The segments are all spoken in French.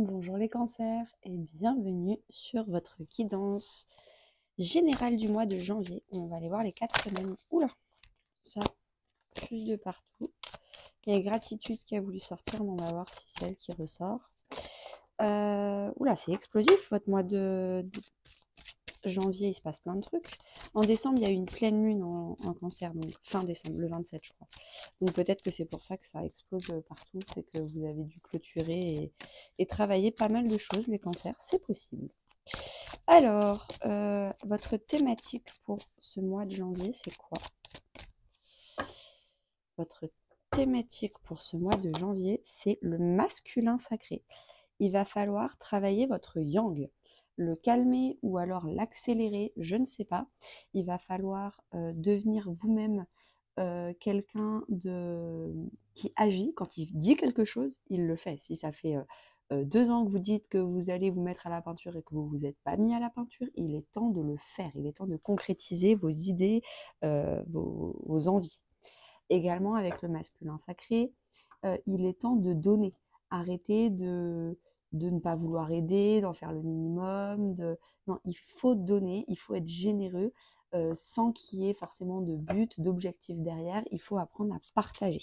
Bonjour les cancers et bienvenue sur votre guidance générale du mois de janvier. On va aller voir les 4 semaines. Oula, ça, plus de partout. Il y a gratitude qui a voulu sortir, mais on va voir si c'est elle qui ressort. Oula, c'est explosif votre mois de janvier, il se passe plein de trucs. En décembre, il y a eu une pleine lune en cancer, donc fin décembre, le 27 je crois. Donc peut-être que c'est pour ça que ça explose partout, c'est que vous avez dû clôturer et travailler pas mal de choses, les cancers, c'est possible. Alors, votre thématique pour ce mois de janvier, c'est quoi? Votre thématique pour ce mois de janvier, c'est le masculin sacré. Il va falloir travailler votre yang, le calmer ou alors l'accélérer, je ne sais pas. Il va falloir devenir vous-même quelqu'un qui agit. Quand il dit quelque chose, il le fait. Si ça fait 2 ans que vous dites que vous allez vous mettre à la peinture et que vous ne vous êtes pas mis à la peinture, il est temps de le faire. Il est temps de concrétiser vos idées, vos envies. Également avec le masculin sacré, il est temps de donner. Arrêter de ne pas vouloir aider, d'en faire le minimum. Non, il faut donner, il faut être généreux sans qu'il y ait forcément de but, d'objectif derrière. Il faut apprendre à partager.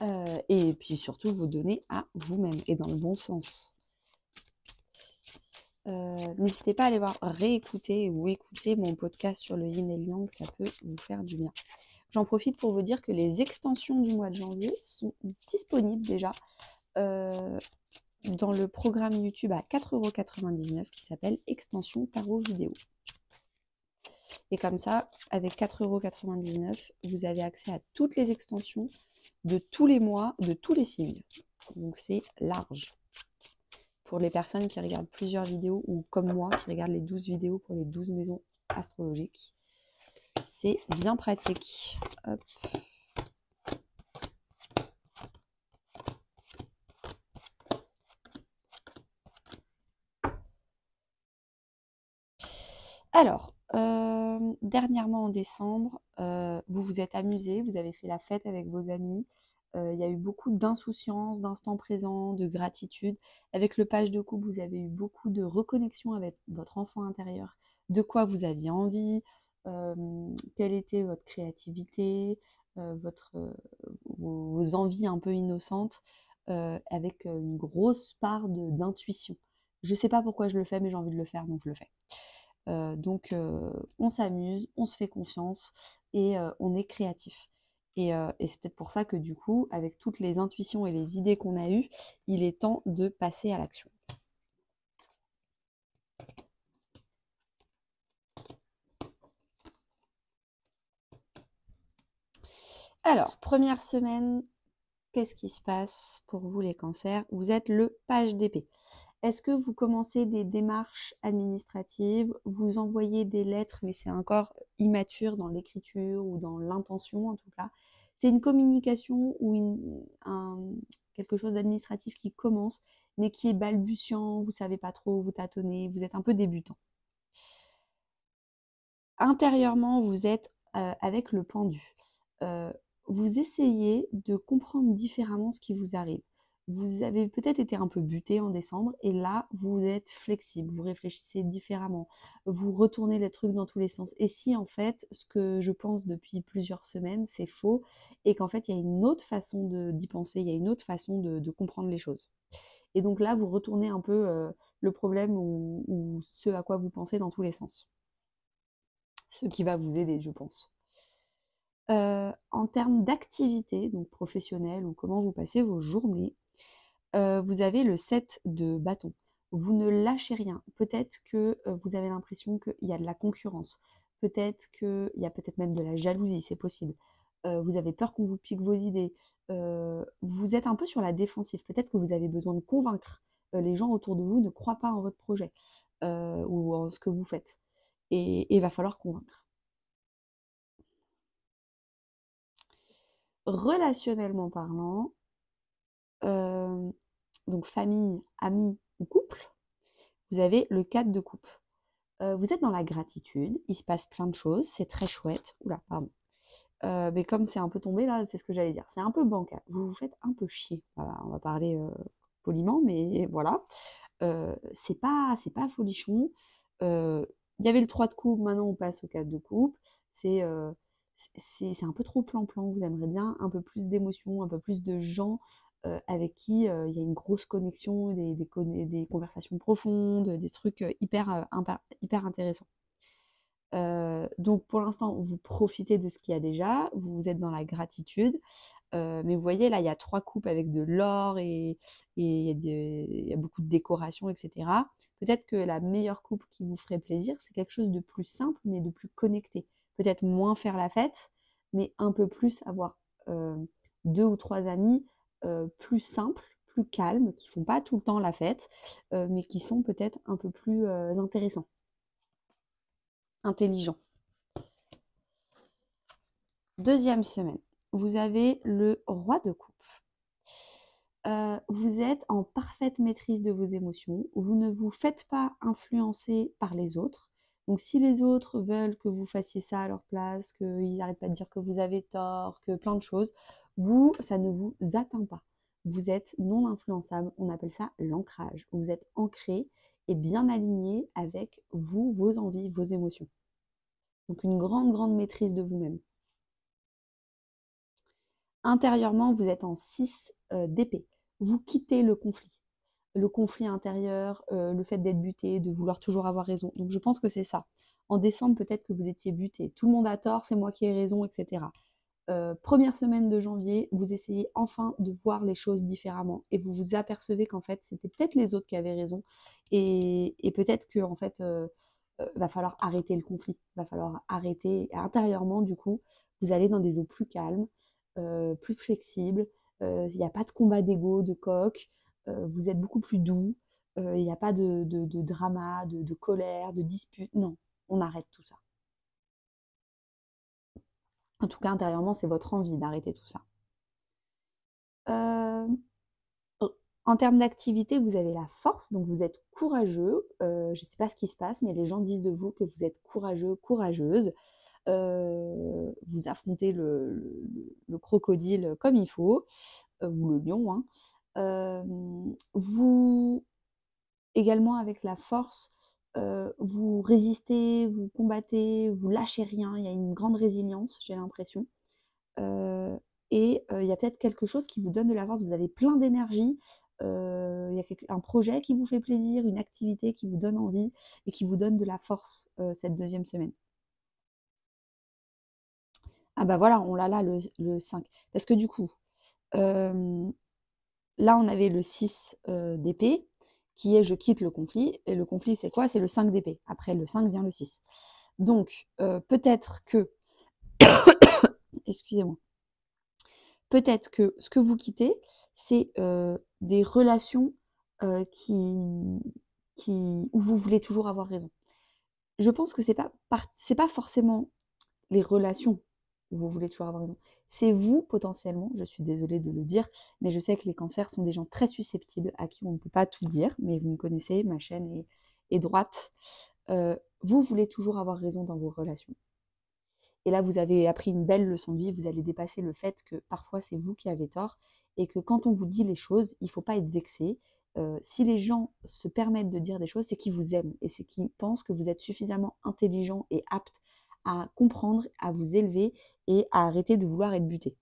Et puis surtout, vous donner à vous-même et dans le bon sens. N'hésitez pas à aller réécouter ou écouter mon podcast sur le yin et le yang, ça peut vous faire du bien. J'en profite pour vous dire que les extensions du mois de janvier sont disponibles déjà dans le programme YouTube à 4,99 € qui s'appelle Extension Tarot Vidéo. Et comme ça, avec 4,99 €, vous avez accès à toutes les extensions de tous les mois, de tous les signes. Donc c'est large. Pour les personnes qui regardent plusieurs vidéos ou comme moi, qui regardent les 12 vidéos pour les 12 maisons astrologiques, c'est bien pratique. Hop. Alors, dernièrement en décembre, vous vous êtes amusés, vous avez fait la fête avec vos amis. Il y a eu beaucoup d'insouciance, d'instant présent, de gratitude. Avec le page de coupe, vous avez eu beaucoup de reconnexion avec votre enfant intérieur. De quoi vous aviez envie, quelle était votre créativité, vos envies un peu innocentes, avec une grosse part d'intuition. Je ne sais pas pourquoi je le fais, mais j'ai envie de le faire, donc je le fais. Donc on s'amuse, on se fait confiance et on est créatif. Et c'est peut-être pour ça que du coup, avec toutes les intuitions et les idées qu'on a eues, il est temps de passer à l'action. Alors, première semaine, qu'est-ce qui se passe pour vous les cancers? Vous êtes le page d'épée. Est-ce que vous commencez des démarches administratives, vous envoyez des lettres, mais c'est encore immature dans l'écriture ou dans l'intention en tout cas? C'est une communication ou quelque chose d'administratif qui commence, mais qui est balbutiant, vous ne savez pas trop, vous tâtonnez, vous êtes un peu débutant. Intérieurement, vous êtes avec le pendu. Vous essayez de comprendre différemment ce qui vous arrive. Vous avez peut-être été un peu buté en décembre et là, vous êtes flexible, vous réfléchissez différemment, vous retournez les trucs dans tous les sens. Et si en fait, ce que je pense depuis plusieurs semaines, c'est faux et qu'en fait, il y a une autre façon d'y penser, il y a une autre façon de comprendre les choses. Et donc là, vous retournez un peu le problème ou ce à quoi vous pensez dans tous les sens. Ce qui va vous aider, je pense. En termes d'activité, donc professionnelle ou comment vous passez vos journées, vous avez le 7 de bâton. Vous ne lâchez rien. Peut-être que vous avez l'impression qu'il y a de la concurrence. Peut-être qu'il y a peut-être même de la jalousie, c'est possible. Vous avez peur qu'on vous pique vos idées. Vous êtes un peu sur la défensive. Peut-être que vous avez besoin de convaincre. Les gens autour de vous ne croient pas en votre projet ou en ce que vous faites. Et il va falloir convaincre. Relationnellement parlant, donc famille, amis ou couple, vous avez le 4 de coupe. Vous êtes dans la gratitude, il se passe plein de choses, c'est très chouette. Oula, pardon. Mais comme c'est un peu tombé là, c'est ce que j'allais dire. C'est un peu bancal. Vous vous faites un peu chier. Voilà, on va parler poliment, mais voilà. C'est pas folichon. Il y avait le 3 de coupe, maintenant on passe au 4 de coupe. C'est, c'est un peu trop plan-plan. Vous aimeriez bien un peu plus d'émotions, un peu plus de gens, avec qui, il y a une grosse connexion, des conversations profondes, des trucs, hyper intéressants. Donc pour l'instant, vous profitez de ce qu'il y a déjà, vous êtes dans la gratitude, mais vous voyez là, il y a 3 coupes avec de l'or et il y a beaucoup de décorations et cetera. Peut-être que la meilleure coupe qui vous ferait plaisir, c'est quelque chose de plus simple, mais de plus connecté. Peut-être moins faire la fête, mais un peu plus avoir, 2 ou 3 amis, plus simples, plus calmes, qui font pas tout le temps la fête, mais qui sont peut-être un peu plus, intéressants, intelligents. Deuxième semaine, vous avez le roi de coupe. Vous êtes en parfaite maîtrise de vos émotions, vous ne vous faites pas influencer par les autres. Donc si les autres veulent que vous fassiez ça à leur place, qu'ils n'arrêtent pas de dire que vous avez tort, que plein de choses, vous, ça ne vous atteint pas. Vous êtes non influençable, on appelle ça l'ancrage. Vous êtes ancré et bien aligné avec vous, vos envies, vos émotions. Donc une grande, grande maîtrise de vous-même. Intérieurement, vous êtes en 6 d'épée. Vous quittez le conflit intérieur, le fait d'être buté, de vouloir toujours avoir raison. Donc je pense que c'est ça. En décembre, peut-être que vous étiez buté. Tout le monde a tort, c'est moi qui ai raison, etc. Première semaine de janvier, vous essayez enfin de voir les choses différemment et vous vous apercevez qu'en fait, c'était peut-être les autres qui avaient raison et peut-être que en fait, va falloir arrêter le conflit. Va falloir arrêter. Et intérieurement, du coup, vous allez dans des eaux plus calmes, plus flexibles. Il n'y a pas de combat d'ego, de coq. Vous êtes beaucoup plus doux. Il n'y a pas de drama, de colère, de dispute. Non, on arrête tout ça. En tout cas, intérieurement, c'est votre envie d'arrêter tout ça. En termes d'activité, vous avez la force, donc vous êtes courageux. Je ne sais pas ce qui se passe, mais les gens disent de vous que vous êtes courageux, courageuse. Vous affrontez le crocodile comme il faut, ou le lion, hein. Vous également avec la force, vous résistez, vous combattez, vous lâchez rien. Il y a une grande résilience, j'ai l'impression. Heu il y a peut-être quelque chose qui vous donne de la force. Vous avez plein d'énergie, il y a un projet qui vous fait plaisir, une activité qui vous donne envie et qui vous donne de la force, cette deuxième semaine. Ah bah, voilà, on l'a là le 5. Parce que du coup, hem, là, on avait le 6 d'épée qui est: «Je quitte le conflit» et le conflit, c'est quoi? C'est le 5 d'épée. Après le 5 vient le 6. Donc peut-être que excusez-moi. Peut-être que ce que vous quittez, c'est, des relations, qui où vous voulez toujours avoir raison. Je pense que c'est pas forcément les relations où vous voulez toujours avoir raison. C'est vous potentiellement, je suis désolée de le dire, mais je sais que les cancers sont des gens très susceptibles à qui on ne peut pas tout dire, mais vous me connaissez, ma chaîne est droite. Vous voulez toujours avoir raison dans vos relations. Et là, vous avez appris une belle leçon de vie, vous allez dépasser le fait que parfois c'est vous qui avez tort et que quand on vous dit les choses, il ne faut pas être vexé. Si les gens se permettent de dire des choses, c'est qu'ils vous aiment et c'est qu'ils pensent que vous êtes suffisamment intelligent et apte à comprendre, à vous élever et à arrêter de vouloir être buté.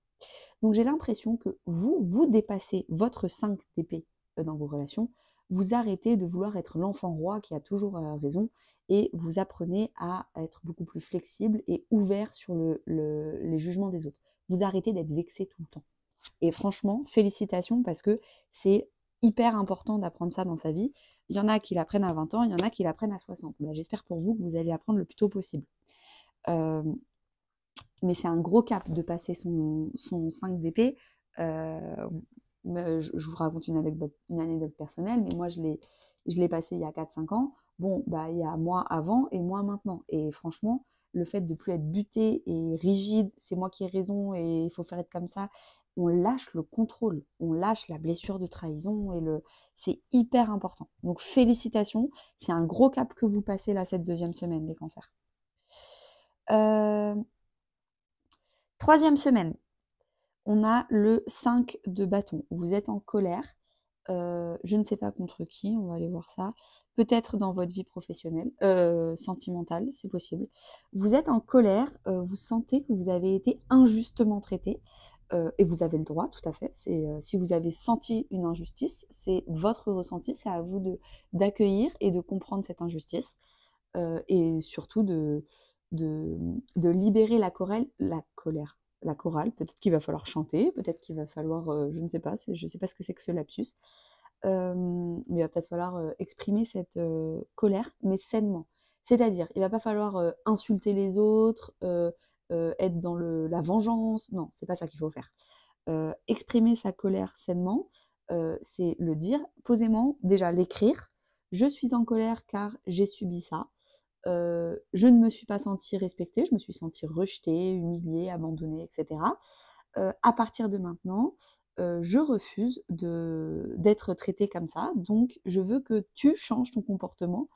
Donc j'ai l'impression que vous dépassez votre 5 d'épée dans vos relations, vous arrêtez de vouloir être l'enfant roi qui a toujours raison et vous apprenez à être beaucoup plus flexible et ouvert sur les jugements des autres. Vous arrêtez d'être vexé tout le temps. Et franchement, félicitations parce que c'est hyper important d'apprendre ça dans sa vie. Il y en a qui l'apprennent à 20 ans, il y en a qui l'apprennent à 60. Ben, j'espère pour vous que vous allez apprendre le plus tôt possible. Euh, mais c'est un gros cap de passer son 5 d'épée. Je vous raconte une anecdote personnelle, mais moi je l'ai passé il y a 4-5 ans. Bon, bah, il y a moi avant et moi maintenant. Et franchement, le fait de plus être buté et rigide, c'est moi qui ai raison et il faut faire être comme ça, on lâche le contrôle, on lâche la blessure de trahison c'est hyper important. Donc félicitations, c'est un gros cap que vous passez là cette deuxième semaine des cancers. Troisième semaine, on a le 5 de bâton. Vous êtes en colère. je ne sais pas contre qui, on va aller voir ça. Peut-être dans votre vie professionnelle, sentimentale, c'est possible. Vous êtes en colère, vous sentez que vous avez été injustement traité, et vous avez le droit, tout à fait. C'est, si vous avez senti une injustice, c'est votre ressenti, c'est à vous d'accueillir et de comprendre cette injustice, et surtout de libérer la colère, la chorale. Peut-être qu'il va falloir chanter, peut-être qu'il va falloir, je ne sais pas, je ne sais pas ce que c'est que ce lapsus. Mais il va peut-être falloir, exprimer cette, colère, mais sainement. C'est-à-dire, il va pas falloir, insulter les autres, être dans la vengeance. Non, c'est pas ça qu'il faut faire. Exprimer sa colère sainement, c'est le dire posément, déjà l'écrire: «Je suis en colère car j'ai subi ça. Je ne me suis pas sentie respectée, je me suis sentie rejetée, humiliée, abandonnée, et cetera. À partir de maintenant, je refuse d'être traitée comme ça, donc je veux que tu changes ton comportement».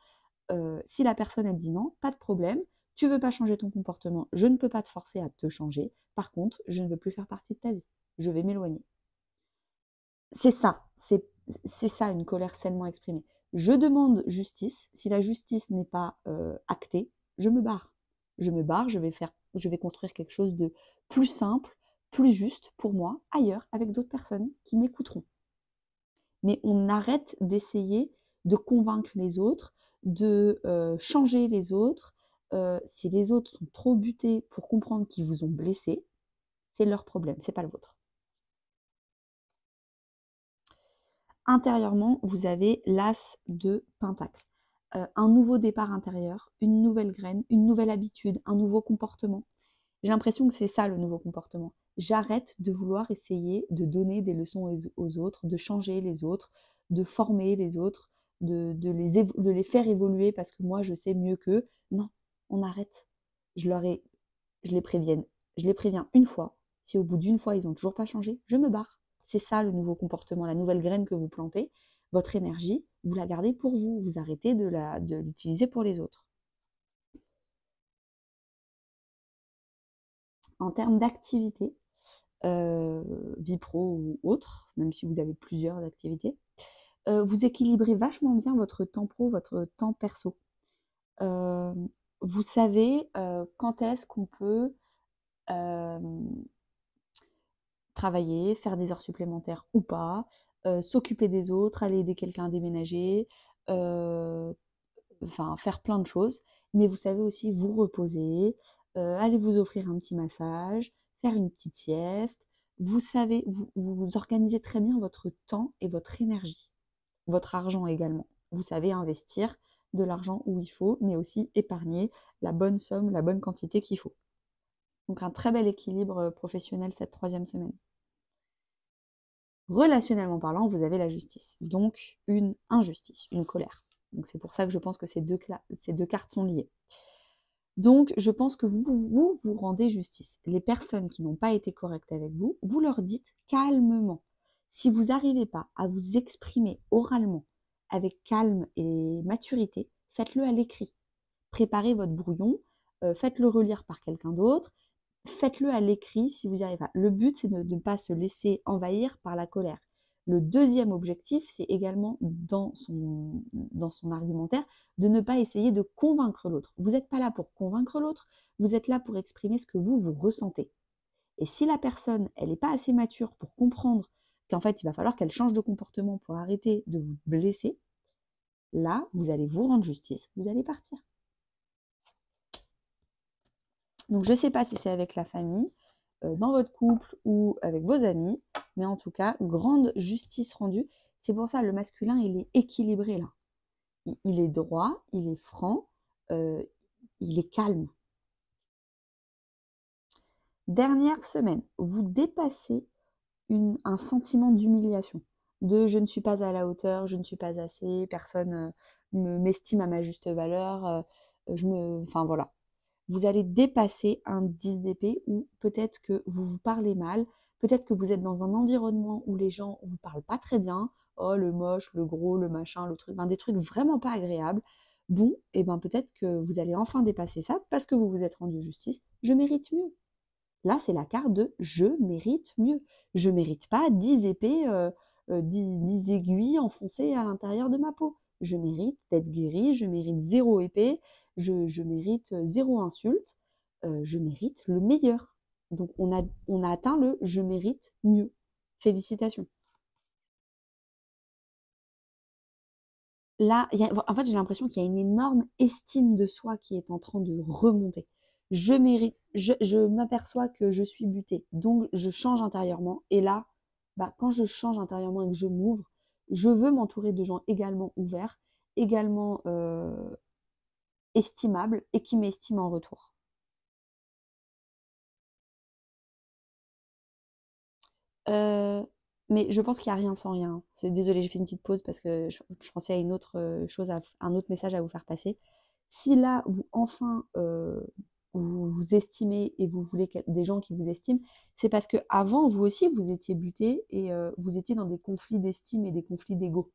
Si la personne elle dit non, pas de problème, tu veux pas changer ton comportement, je ne peux pas te forcer à te changer. Par contre, je ne veux plus faire partie de ta vie. Je vais m'éloigner. C'est ça, c'est ça une colère sainement exprimée. Je demande justice, si la justice n'est pas, actée, je me barre. Je me barre, je vais construire quelque chose de plus simple, plus juste pour moi, ailleurs, avec d'autres personnes qui m'écouteront. Mais on arrête d'essayer de convaincre les autres, de, changer les autres. Si les autres sont trop butés pour comprendre qu'ils vous ont blessé, c'est leur problème, c'est pas le vôtre. Intérieurement, vous avez l'as de pentacle. Un nouveau départ intérieur, une nouvelle graine, une nouvelle habitude, un nouveau comportement. J'ai l'impression que c'est ça le nouveau comportement. J'arrête de vouloir essayer de donner des leçons aux autres, de changer les autres, de former les autres, de les faire évoluer parce que moi je sais mieux qu'eux. Non, on arrête. Je leur ai, je les préviens. Je les préviens une fois. Si au bout d'une fois ils n'ont toujours pas changé, je me barre. C'est ça le nouveau comportement, la nouvelle graine que vous plantez. Votre énergie, vous la gardez pour vous. Vous arrêtez de l'utiliser pour les autres. En termes d'activité, vie pro ou autre, même si vous avez plusieurs activités, vous équilibrez vachement bien votre temps pro, votre temps perso. Vous savez, quand est-ce qu'on peut, travailler, faire des heures supplémentaires ou pas, s'occuper des autres, aller aider quelqu'un à déménager, heu, enfin faire plein de choses. Mais vous savez aussi vous reposer, aller vous offrir un petit massage, faire une petite sieste. Vous savez, vous organisez très bien votre temps et votre énergie, votre argent également. Vous savez investir de l'argent où il faut, mais aussi épargner la bonne somme, la bonne quantité qu'il faut. Donc un très bel équilibre, professionnel cette troisième semaine. Relationnellement parlant, vous avez la justice, donc une injustice, une colère. Donc c'est pour ça que je pense que ces deux cartes sont liées. Donc je pense que vous rendez justice. Les personnes qui n'ont pas été correctes avec vous, vous leur dites calmement. Si vous n'arrivez pas à vous exprimer oralement avec calme et maturité, faites-le à l'écrit. Préparez votre brouillon, faites-le relire par quelqu'un d'autre, faites-le à l'écrit si vous n'y arrivez pas. Le but, c'est de ne pas se laisser envahir par la colère. Le deuxième objectif, c'est également dans son argumentaire, de ne pas essayer de convaincre l'autre. Vous n'êtes pas là pour convaincre l'autre, vous êtes là pour exprimer ce que vous ressentez. Et si la personne, elle n'est pas assez mature pour comprendre qu'en fait, il va falloir qu'elle change de comportement pour arrêter de vous blesser, là, vous allez vous rendre justice, vous allez partir. Donc je ne sais pas si c'est avec la famille, dans votre couple ou avec vos amis, mais en tout cas, grande justice rendue. C'est pour ça, le masculin, il est équilibré là. Il est droit, il est franc, il est calme. Dernière semaine, vous dépassez un sentiment d'humiliation, de je ne suis pas à la hauteur, je ne suis pas assez, personne m'estime à ma juste valeur, enfin voilà. Vous allez dépasser un 10 d'épée où peut-être que vous vous parlez mal, peut-être que vous êtes dans un environnement où les gens ne vous parlent pas très bien, oh le moche, le gros, le machin, le truc, des trucs vraiment pas agréables. Bon, et ben peut-être que vous allez enfin dépasser ça parce que vous vous êtes rendu justice. Je mérite mieux. Là, c'est la carte de je mérite mieux. Je mérite pas 10 épées 10 aiguilles enfoncées à l'intérieur de ma peau. Je mérite d'être guérie, je mérite 0 épée, je mérite 0 insulte, je mérite le meilleur. Donc on a atteint le je mérite mieux. Félicitations. Là, en fait, j'ai l'impression qu'il y a une énorme estime de soi qui est en train de remonter. Je mérite, je m'aperçois que je suis butée, donc je change intérieurement. Et là, bah, quand je change intérieurement et que je m'ouvre, je veux m'entourer de gens également ouverts, également estimables et qui m'estiment en retour. Mais je pense qu'il n'y a rien sans rien. Désolée, j'ai fait une petite pause parce que je pensais à une autre chose, un autre message à vous faire passer. Si là, vous enfin vous vous estimez et vous voulez des gens qui vous estiment, c'est parce que avant vous aussi, vous étiez buté et vous étiez dans des conflits d'estime et des conflits d'ego.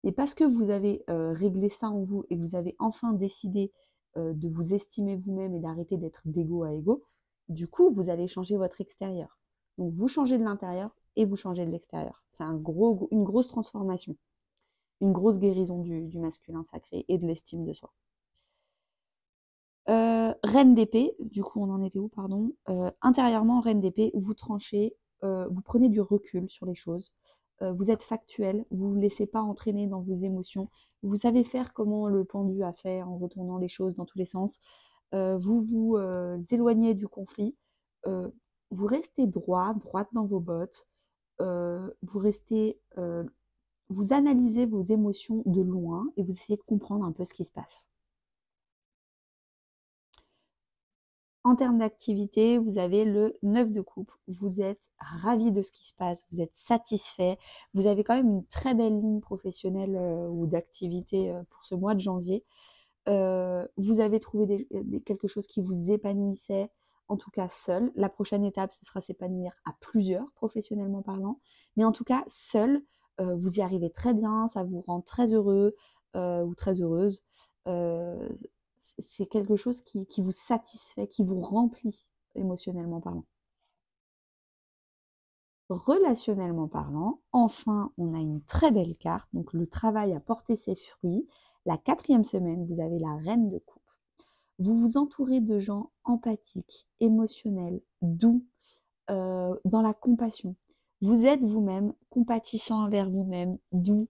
Et parce que vous avez réglé ça en vous et que vous avez enfin décidé de vous estimer vous-même et d'arrêter d'être d'ego à ego, du coup, vous allez changer votre extérieur. Donc, vous changez de l'intérieur et vous changez de l'extérieur. C'est une grosse transformation, une grosse guérison du masculin sacré et de l'estime de soi. Reine d'épée, du coup, on en était où, pardon. Intérieurement, reine d'épée, vous tranchez, vous prenez du recul sur les choses. Vous êtes factuel, vous ne vous laissez pas entraîner dans vos émotions. Vous savez faire comment le pendu a fait en retournant les choses dans tous les sens. Vous vous éloignez du conflit. Vous restez droite dans vos bottes. Vous analysez vos émotions de loin et vous essayez de comprendre un peu ce qui se passe. En termes d'activité, vous avez le 9 de coupe. Vous êtes ravi de ce qui se passe, vous êtes satisfait. Vous avez quand même une très belle ligne professionnelle ou d'activité pour ce mois de janvier. Vous avez trouvé quelque chose qui vous épanouissait, en tout cas seul. La prochaine étape, ce sera s'épanouir à plusieurs, professionnellement parlant. Mais en tout cas, seul, vous y arrivez très bien, ça vous rend très heureux ou très heureuse. C'est quelque chose qui vous satisfait, qui vous remplit émotionnellement parlant. Relationnellement parlant, enfin, on a une très belle carte. Donc, le travail a porté ses fruits. La 4e semaine, vous avez la reine de coupe. Vous vous entourez de gens empathiques, émotionnels, doux, dans la compassion. Vous êtes vous-même, compatissant envers vous-même, doux.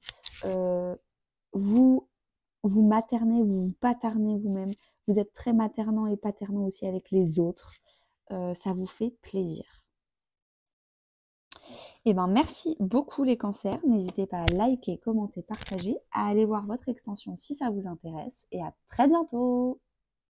Vous vous maternez, vous vous paternez vous-même. Vous êtes très maternant et paternant aussi avec les autres. Ça vous fait plaisir. Eh ben, merci beaucoup les cancers. N'hésitez pas à liker, commenter, partager, à aller voir votre extension si ça vous intéresse et à très bientôt.